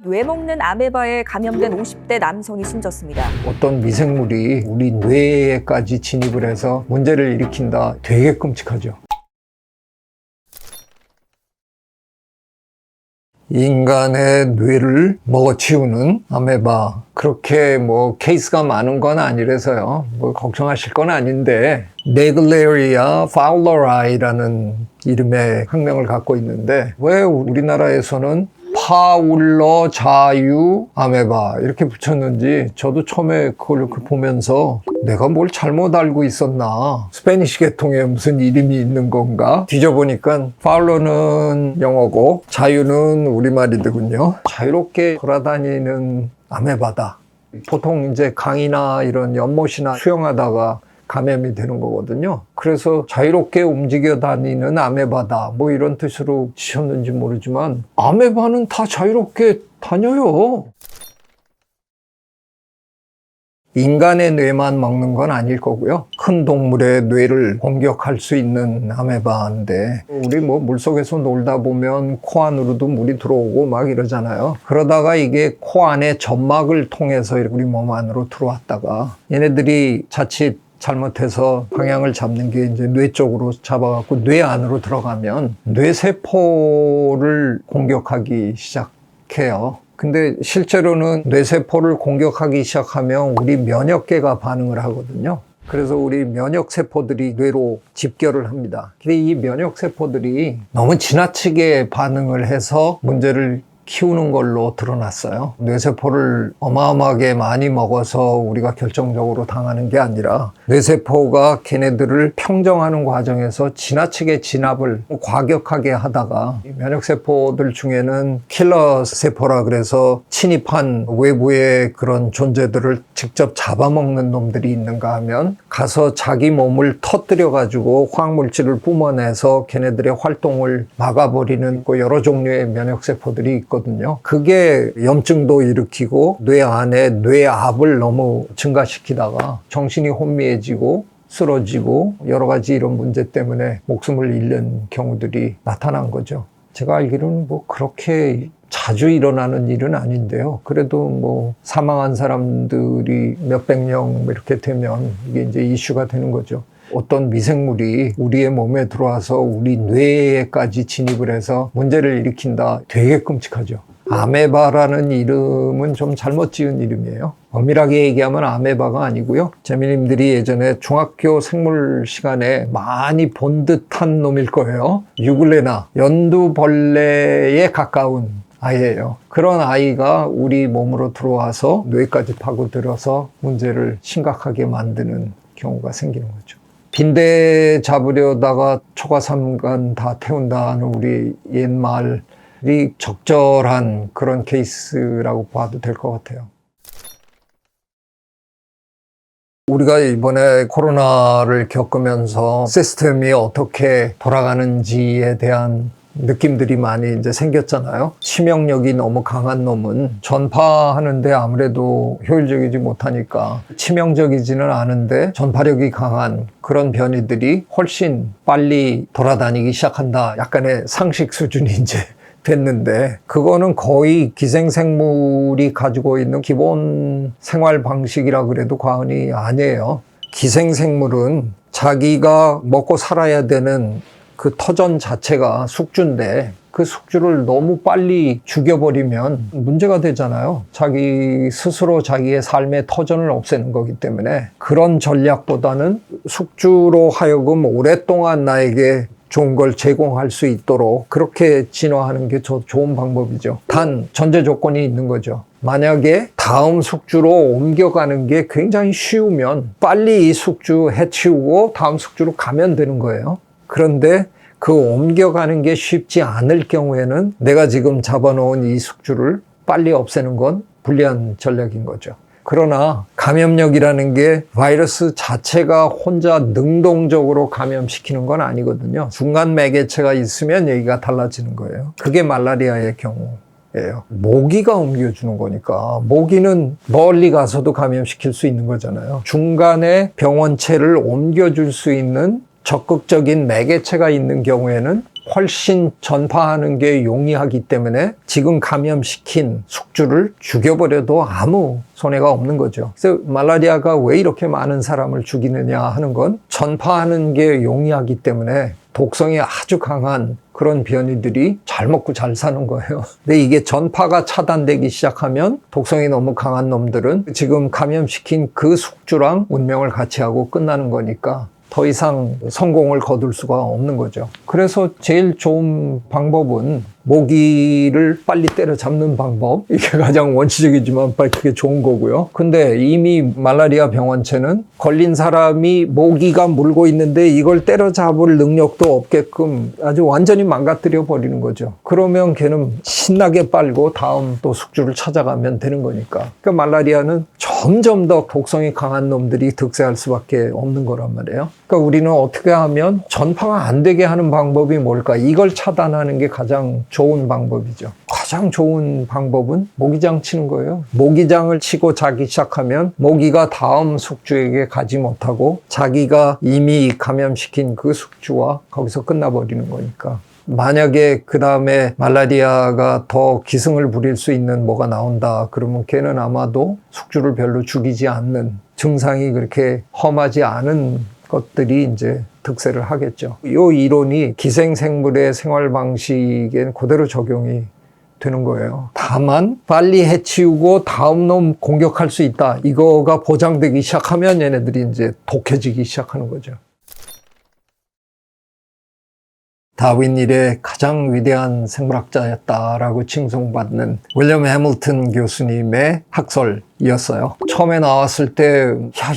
뇌 먹는 아메바에 감염된 50대 남성이 숨졌습니다. 어떤 미생물이 우리 뇌에까지 진입을 해서 문제를 일으킨다. 되게 끔찍하죠. 인간의 뇌를 먹어치우는 아메바. 그렇게 케이스가 많은 건 아니라서요. 걱정하실 건 아닌데, 네글레리아 파울러라이라는 이름의 학명을 갖고 있는데, 왜 우리나라에서는 파울러 자유 아메바 이렇게 붙였는지 저도 처음에 그걸 보면서 내가 뭘 잘못 알고 있었나, 스페니시 계통에 무슨 이름이 있는 건가 뒤져보니까 파울러는 영어고 자유는 우리말이더군요. 자유롭게 돌아다니는 아메바다. 보통 이제 강이나 이런 연못이나 수영하다가 감염이 되는 거거든요. 그래서 자유롭게 움직여 다니는 아메바다 이런 뜻으로 지셨는지 모르지만 아메바는 다 자유롭게 다녀요. 인간의 뇌만 먹는 건 아닐 거고요. 큰 동물의 뇌를 공격할 수 있는 아메바인데, 우리 물속에서 놀다 보면 코 안으로도 물이 들어오고 막 이러잖아요. 그러다가 이게 코 안에 점막을 통해서 우리 몸 안으로 들어왔다가 얘네들이 자칫 잘못해서 방향을 잡는 게 이제 뇌 쪽으로 잡아갖고 뇌 안으로 들어가면 뇌세포를 공격하기 시작해요. 근데 실제로는 뇌세포를 공격하기 시작하면 우리 면역계가 반응을 하거든요. 그래서 우리 면역세포들이 뇌로 집결을 합니다. 근데 이 면역세포들이 너무 지나치게 반응을 해서 문제를 키우는 걸로 드러났어요. 뇌세포를 어마어마하게 많이 먹어서 우리가 결정적으로 당하는 게 아니라 뇌세포가 걔네들을 평정하는 과정에서 지나치게 진압을 과격하게 하다가 면역세포들 중에는 킬러 세포라 그래서 침입한 외부의 그런 존재들을 직접 잡아먹는 놈들이 있는가 하면 가서 자기 몸을 터뜨려 가지고 화학물질을 뿜어내서 걔네들의 활동을 막아버리는 여러 종류의 면역세포들이 있거든요. 그게 염증도 일으키고 뇌 안에 뇌압을 너무 증가시키다가 정신이 혼미해지고 쓰러지고 여러 가지 이런 문제 때문에 목숨을 잃는 경우들이 나타난 거죠. 제가 알기로는 그렇게 자주 일어나는 일은 아닌데요. 그래도 사망한 사람들이 몇백 명 이렇게 되면 이게 이제 이슈가 되는 거죠. 어떤 미생물이 우리의 몸에 들어와서 우리 뇌에까지 진입을 해서 문제를 일으킨다. 되게 끔찍하죠. 아메바라는 이름은 좀 잘못 지은 이름이에요. 엄밀하게 얘기하면 아메바가 아니고요. 재민님들이 예전에 중학교 생물 시간에 많이 본 듯한 놈일 거예요. 유글레나, 연두벌레에 가까운 아이예요. 그런 아이가 우리 몸으로 들어와서 뇌까지 파고들어서 문제를 심각하게 만드는 경우가 생기는 거죠. 빈대 잡으려다가 초가삼간 다 태운다는 우리 옛말이 적절한 그런 케이스라고 봐도 될 것 같아요. 우리가 이번에 코로나를 겪으면서 시스템이 어떻게 돌아가는지에 대한 느낌들이 많이 이제 생겼잖아요. 치명력이 너무 강한 놈은 전파하는데 아무래도 효율적이지 못하니까 치명적이지는 않은데 전파력이 강한 그런 변이들이 훨씬 빨리 돌아다니기 시작한다. 약간의 상식 수준이 이제 됐는데, 그거는 거의 기생생물이 가지고 있는 기본 생활 방식이라 그래도 과언이 아니에요. 기생생물은 자기가 먹고 살아야 되는 그 터전 자체가 숙주인데 그 숙주를 너무 빨리 죽여버리면 문제가 되잖아요. 자기 스스로 자기의 삶의 터전을 없애는 거기 때문에 그런 전략보다는 숙주로 하여금 오랫동안 나에게 좋은 걸 제공할 수 있도록 그렇게 진화하는 게 좋은 방법이죠. 단 전제 조건이 있는 거죠. 만약에 다음 숙주로 옮겨가는 게 굉장히 쉬우면 빨리 이 숙주 해치우고 다음 숙주로 가면 되는 거예요. 그런데 그 옮겨가는 게 쉽지 않을 경우에는 내가 지금 잡아놓은 이 숙주를 빨리 없애는 건 불리한 전략인 거죠. 그러나 감염력이라는 게 바이러스 자체가 혼자 능동적으로 감염시키는 건 아니거든요. 중간 매개체가 있으면 얘기가 달라지는 거예요. 그게 말라리아의 경우예요. 모기가 옮겨주는 거니까 모기는 멀리 가서도 감염시킬 수 있는 거잖아요. 중간에 병원체를 옮겨줄 수 있는 적극적인 매개체가 있는 경우에는 훨씬 전파하는 게 용이하기 때문에 지금 감염시킨 숙주를 죽여버려도 아무 손해가 없는 거죠. 그래서 말라리아가 왜 이렇게 많은 사람을 죽이느냐 하는 건 전파하는 게 용이하기 때문에 독성이 아주 강한 그런 변이들이 잘 먹고 잘 사는 거예요. 근데 이게 전파가 차단되기 시작하면 독성이 너무 강한 놈들은 지금 감염시킨 그 숙주랑 운명을 같이 하고 끝나는 거니까 더 이상 성공을 거둘 수가 없는 거죠. 그래서 제일 좋은 방법은 모기를 빨리 때려잡는 방법. 이게 가장 원시적이지만 그게 좋은 거고요. 근데 이미 말라리아 병원체는 걸린 사람이 모기가 물고 있는데 이걸 때려잡을 능력도 없게끔 아주 완전히 망가뜨려 버리는 거죠. 그러면 걔는 신나게 빨고 다음 또 숙주를 찾아가면 되는 거니까. 그러니까 말라리아는 점점 더 독성이 강한 놈들이 득세할 수밖에 없는 거란 말이에요. 그러니까 우리는 어떻게 하면 전파가 안 되게 하는 방법이 뭘까? 이걸 차단하는 게 가장 좋은 방법이죠. 가장 좋은 방법은 모기장 치는 거예요. 모기장을 치고 자기 시작하면 모기가 다음 숙주에게 가지 못하고 자기가 이미 감염시킨 그 숙주와 거기서 끝나버리는 거니까. 만약에 그 다음에 말라리아가 더 기승을 부릴 수 있는 뭐가 나온다 그러면 걔는 아마도 숙주를 별로 죽이지 않는, 증상이 그렇게 험하지 않은 것들이 이제 득세를 하겠죠. 이 이론이 기생생물의 생활 방식에 그대로 적용이 되는 거예요. 다만 빨리 해치우고 다음 놈 공격할 수 있다, 이거가 보장되기 시작하면 얘네들이 이제 독해지기 시작하는 거죠. 다윈 이래 가장 위대한 생물학자였다라고 칭송받는 윌리엄 해밀턴 교수님의 학설이었어요. 처음에 나왔을 때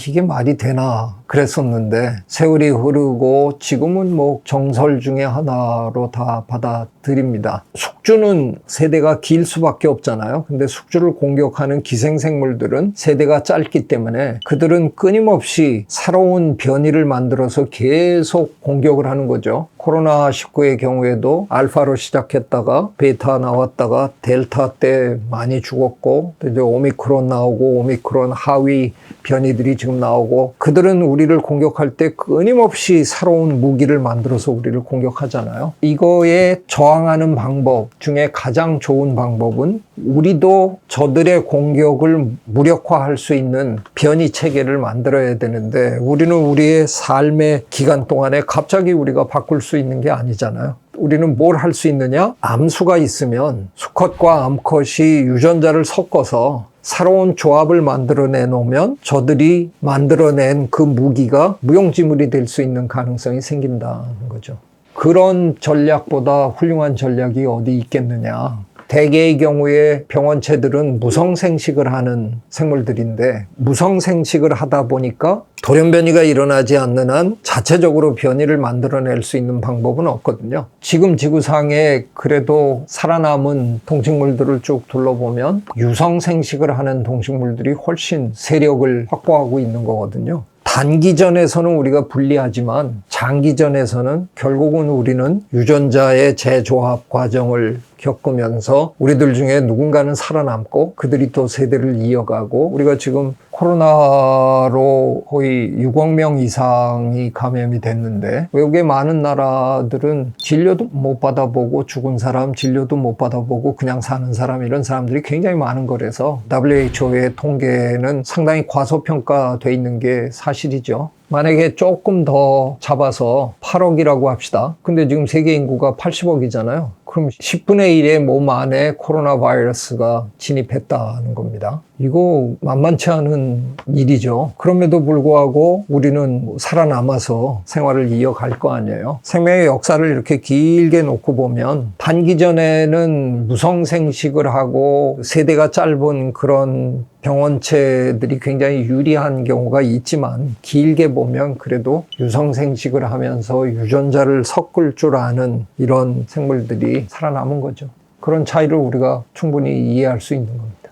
이게 말이 되나 그랬었는데 세월이 흐르고 지금은 뭐 정설 중에 하나로 다 받아들입니다. 숙주는 세대가 길 수밖에 없잖아요. 근데 숙주를 공격하는 기생생물들은 세대가 짧기 때문에 그들은 끊임없이 새로운 변이를 만들어서 계속 공격을 하는 거죠. 코로나19의 경우에도 알파로 시작했다가 베타 나왔다가 델타 때 많이 죽었고, 또 이제 오미크론 나오고 오미크론 하위 변이들이 지금 나오고, 그들은 우리를 공격할 때 끊임없이 새로운 무기를 만들어서 우리를 공격하잖아요. 이거에 저항하는 방법 중에 가장 좋은 방법은 우리도 저들의 공격을 무력화할 수 있는 변이 체계를 만들어야 되는데, 우리는 우리의 삶의 기간 동안에 갑자기 우리가 바꿀 수 있는 게 아니잖아요. 우리는 뭘 할 수 있느냐? 암수가 있으면 수컷과 암컷이 유전자를 섞어서 새로운 조합을 만들어내 놓으면 저들이 만들어낸 그 무기가 무용지물이 될 수 있는 가능성이 생긴다는 거죠. 그런 전략보다 훌륭한 전략이 어디 있겠느냐. 대개의 경우에 병원체들은 무성생식을 하는 생물들인데, 무성생식을 하다 보니까 돌연변이가 일어나지 않는 한 자체적으로 변이를 만들어낼 수 있는 방법은 없거든요. 지금 지구상에 그래도 살아남은 동식물들을 쭉 둘러보면 유성생식을 하는 동식물들이 훨씬 세력을 확보하고 있는 거거든요. 단기전에서는 우리가 불리하지만 장기전에서는 결국은 우리는 유전자의 재조합 과정을 겪으면서 우리들 중에 누군가는 살아남고 그들이 또 세대를 이어가고, 우리가 지금 코로나로 거의 6억 명 이상이 감염이 됐는데 외국의 많은 나라들은 진료도 못 받아보고 죽은 사람 진료도 못 받아보고 그냥 사는 사람, 이런 사람들이 굉장히 많은 거라서 WHO의 통계는 상당히 과소평가돼 있는 게 사실이죠. 만약에 조금 더 잡아서 8억이라고 합시다. 근데 지금 세계 인구가 80억이잖아요. 그럼 10분의 1의 몸 안에 코로나 바이러스가 진입했다는 겁니다. 이거 만만치 않은 일이죠. 그럼에도 불구하고 우리는 살아남아서 생활을 이어갈 거 아니에요. 생명의 역사를 이렇게 길게 놓고 보면 단기전에는 무성생식을 하고 세대가 짧은 그런 병원체들이 굉장히 유리한 경우가 있지만, 길게 보면 그래도 유성생식을 하면서 유전자를 섞을 줄 아는 이런 생물들이 살아남은 거죠. 그런 차이를 우리가 충분히 이해할 수 있는 겁니다.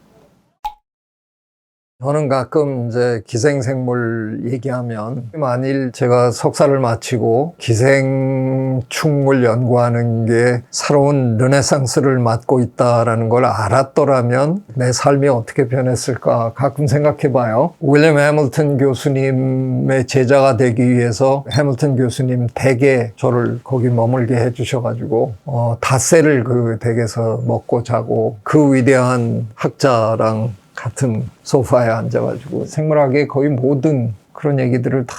저는 가끔 이제 기생생물 얘기하면 만일 제가 석사를 마치고 기생충을 연구하는 게 새로운 르네상스를 맞고 있다라는 걸 알았더라면 내 삶이 어떻게 변했을까 가끔 생각해 봐요. 윌리엄 해밀턴 교수님의 제자가 되기 위해서 해밀턴 교수님 댁에 저를 거기 머물게 해주셔가지고 닷새를 그 댁에서 먹고 자고 그 위대한 학자랑 같은 소파에 앉아가지고 생물학의 거의 모든 그런 얘기들을 다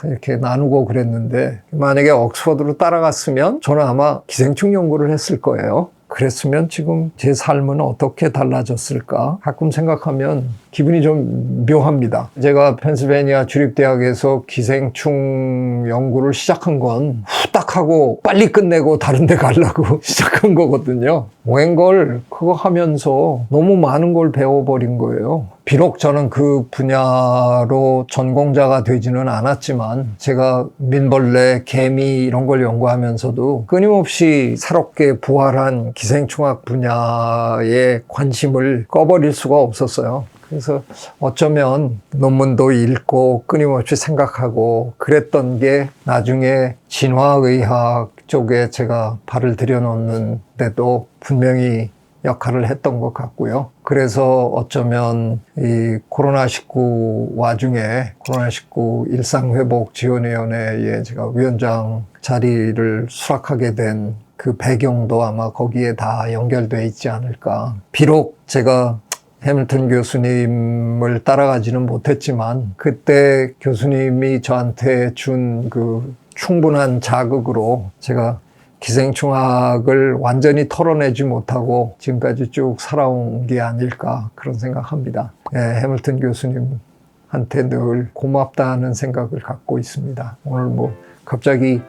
이렇게 나누고 그랬는데 만약에 옥스퍼드로 따라갔으면 저는 아마 기생충 연구를 했을 거예요. 그랬으면 지금 제 삶은 어떻게 달라졌을까 가끔 생각하면 기분이 좀 묘합니다. 제가 펜실베니아 주립대학에서 기생충 연구를 시작한 건 후딱 하고 빨리 끝내고 다른 데 가려고 시작한 거거든요. 웬걸 그거 하면서 너무 많은 걸 배워버린 거예요. 비록 저는 그 분야로 전공자가 되지는 않았지만 제가 민벌레, 개미 이런 걸 연구하면서도 끊임없이 새롭게 부활한 기생충학 분야에 관심을 꺼버릴 수가 없었어요. 그래서 어쩌면 논문도 읽고 끊임없이 생각하고 그랬던 게 나중에 진화의학 쪽에 제가 발을 들여놓는데도 분명히 역할을 했던 것 같고요. 그래서 어쩌면 이 코로나19 와중에 코로나19 일상회복지원위원회에 제가 위원장 자리를 수락하게 된 그 배경도 아마 거기에 다 연결돼 있지 않을까. 비록 제가 해밀턴 교수님을 따라가지는 못했지만 그때 교수님이 저한테 준 그 충분한 자극으로 제가 기생충학을 완전히 털어내지 못하고 지금까지 쭉 살아온 게 아닐까 그런 생각합니다. 해밀턴 교수님한테 늘 고맙다는 생각을 갖고 있습니다. 오늘 뭐 갑자기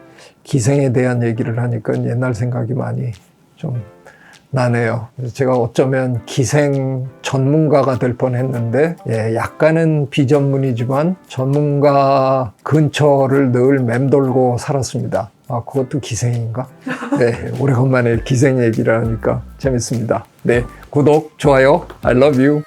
기생에 대한 얘기를 하니까 옛날 생각이 많이 좀 나네요. 그래서 제가 어쩌면 기생 전문가가 될 뻔했는데 약간은 비전문이지만 전문가 근처를 늘 맴돌고 살았습니다. 아, 그것도 기생인가? 네, 오래간만에 기생 얘기를 하니까 재밌습니다. 네, 구독, 좋아요, I love you.